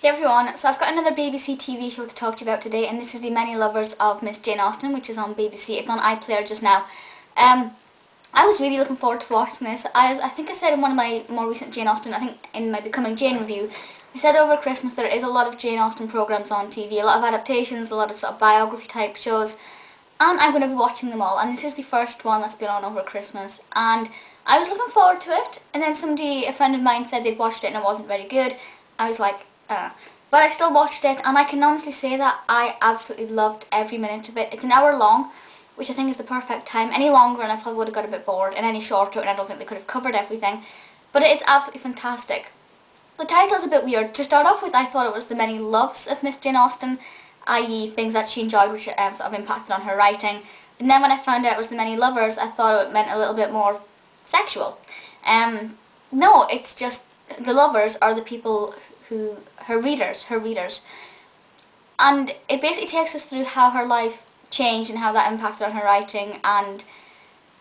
Hey everyone, so I've got another BBC TV show to talk to you about today, and this is The Many Lovers of Miss Jane Austen, which is on BBC. It's on iPlayer just now. I was really looking forward to watching this. I think I said in one of my more recent Jane Austen, I think in my Becoming Jane review, I said over Christmas there is a lot of Jane Austen programmes on TV, a lot of adaptations, a lot of sort of biography type shows, and I'm going to be watching them all, and this is the first one that's been on over Christmas, and I was looking forward to it, and then a friend of mine said they'd watched it and it wasn't very good. I was like, but I still watched it, and I can honestly say that I absolutely loved every minute of it. It's an hour long, which I think is the perfect time. Any longer and I probably would have got a bit bored, and any shorter and I don't think they could have covered everything. But it's absolutely fantastic. The title's a bit weird. To start off with, I thought it was The Many Loves of Miss Jane Austen, i.e. things that she enjoyed which sort of impacted on her writing. And then when I found out it was The Many Lovers, I thought it meant a little bit more sexual. No, it's just the lovers are the people who, her readers. And it basically takes us through how her life changed and how that impacted on her writing, and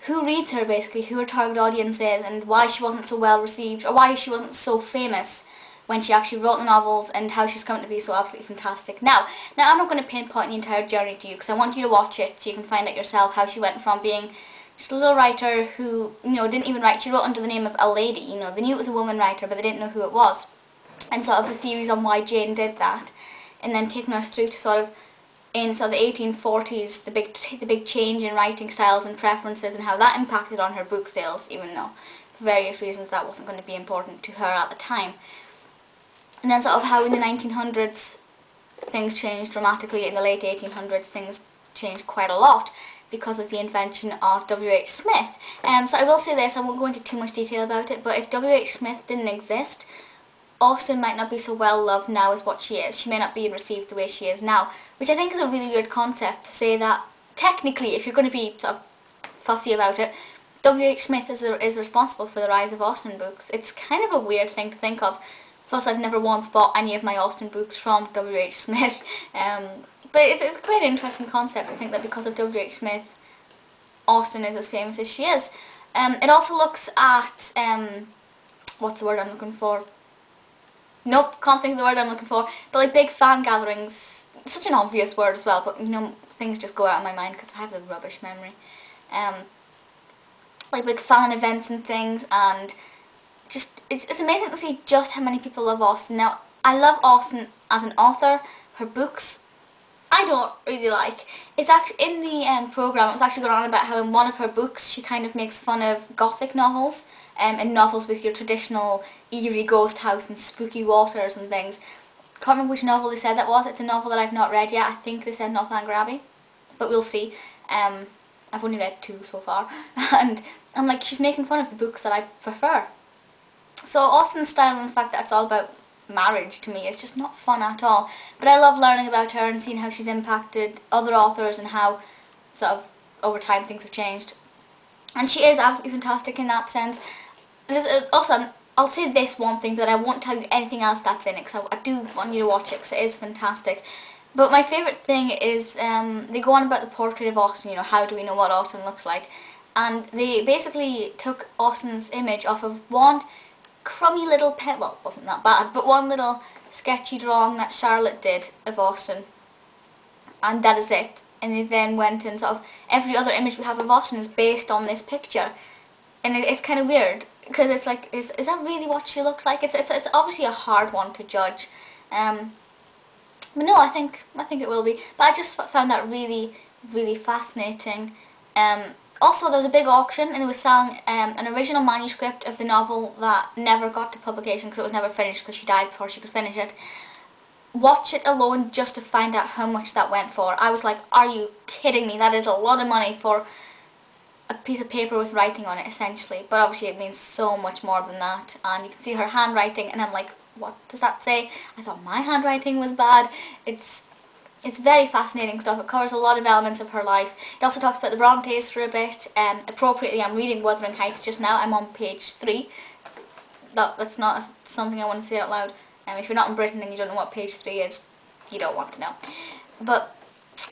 who reads her basically, who her target audience is, and why she wasn't so well received, or why she wasn't so famous when she actually wrote the novels, and how she's come to be so absolutely fantastic. Now I'm not going to pinpoint the entire journey to you, because I want you to watch it so you can find out yourself how she went from being just a little writer who, didn't even write. She wrote under the name of a lady, they knew it was a woman writer, but they didn't know who it was. And sort of the theories on why Jane did that, and then taking us through to sort of in the 1840s, the big change in writing styles and preferences, and how that impacted on her book sales, even though for various reasons that wasn't going to be important to her at the time. And then sort of how in the 1900s things changed dramatically. In the late 1800s things changed quite a lot because of the invention of W.H. Smith. So I will say this, I won't go into too much detail about it, but if W.H. Smith didn't exist, Austen might not be so well loved now as what she is. She may not be received the way she is now, which I think is a really weird concept to say that technically, if you're going to be sort of fussy about it, W.H. Smith is responsible for the rise of Austen books. It's kind of a weird thing to think of. Plus, I've never once bought any of my Austen books from W.H. Smith. But it's quite an interesting concept to think that because of W.H. Smith, Austen is as famous as she is. It also looks at, what's the word I'm looking for? Nope, can't think of the word I'm looking for. But like big fan gatherings, such an obvious word as well, but things just go out of my mind because I have a rubbish memory. Like big fan events and things, and just it's amazing to see just how many people love Austen. Now, I love Austen as an author. Her books, I don't really like. It's actually in the programme. It was actually going on about how in one of her books she kind of makes fun of Gothic novels, and novels with your traditional eerie ghost house and spooky waters and things. Can't remember which novel they said that was. It's a novel that I've not read yet. I think they said Northanger Abbey, but we'll see. I've only read 2 so far, and I'm like, she's making fun of the books that I prefer. So Austen's style and the fact that it's all about marriage to me is just not fun at all. But I love learning about her and seeing how she's impacted other authors and how sort of over time things have changed. And she is absolutely fantastic in that sense. Also, I'll say this one thing, but I won't tell you anything else that's in it, because I do want you to watch it because it is fantastic. But my favourite thing is they go on about the portrait of Austen, how do we know what Austen looks like. And they basically took Austen's image off of one crummy little well, it wasn't that bad, but one little sketchy drawing that Charlotte did of Austen. And that is it. And they then went and sort of, every other image we have of Austen is based on this picture. And it's kind of weird, because it's like, is that really what she looked like? It's obviously a hard one to judge. But no, I think it will be. But I just found that really, really fascinating. Also, there was a big auction, and they were selling an original manuscript of the novel that never got to publication because it was never finished, because she died before she could finish it. Watch it alone just to find out how much that went for. I was like, are you kidding me? That is a lot of money for a piece of paper with writing on it, essentially. But obviously it means so much more than that, and you can see her handwriting, and I'm like, what does that say? I thought my handwriting was bad. It's very fascinating stuff. It covers a lot of elements of her life. It also talks about the Brontes for a bit. Appropriately, I'm reading Wuthering Heights just now. I'm on page 3. That's not something I want to say out loud. If you're not in Britain and you don't know what page 3 is, you don't want to know. But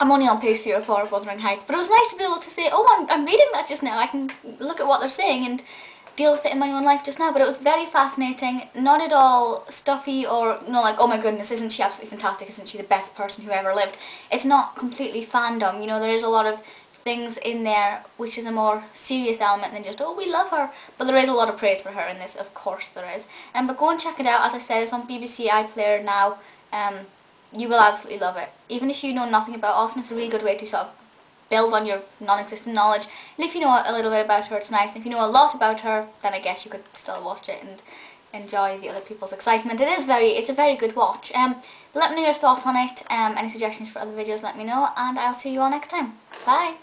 I'm only on page 3 or 4 of Wuthering Heights. But it was nice to be able to say, oh, I'm reading that just now. I can look at what they're saying, and deal with it in my own life just now, but it was very fascinating, not at all stuffy or, like, oh my goodness, isn't she absolutely fantastic, isn't she the best person who ever lived. It's not completely fandom, there is a lot of things in there which is a more serious element than just, oh, we love her, but there is a lot of praise for her in this, of course there is. But go and check it out. As I said, it's on BBC iPlayer now. You will absolutely love it. Even if you know nothing about Austen, it's a really good way to sort of build on your non-existent knowledge. And if you know a little bit about her, it's nice. And if you know a lot about her, then I guess you could still watch it and enjoy the other people's excitement. It's a very good watch. Let me know your thoughts on it. Any suggestions for other videos, let me know, and I'll see you all next time. Bye!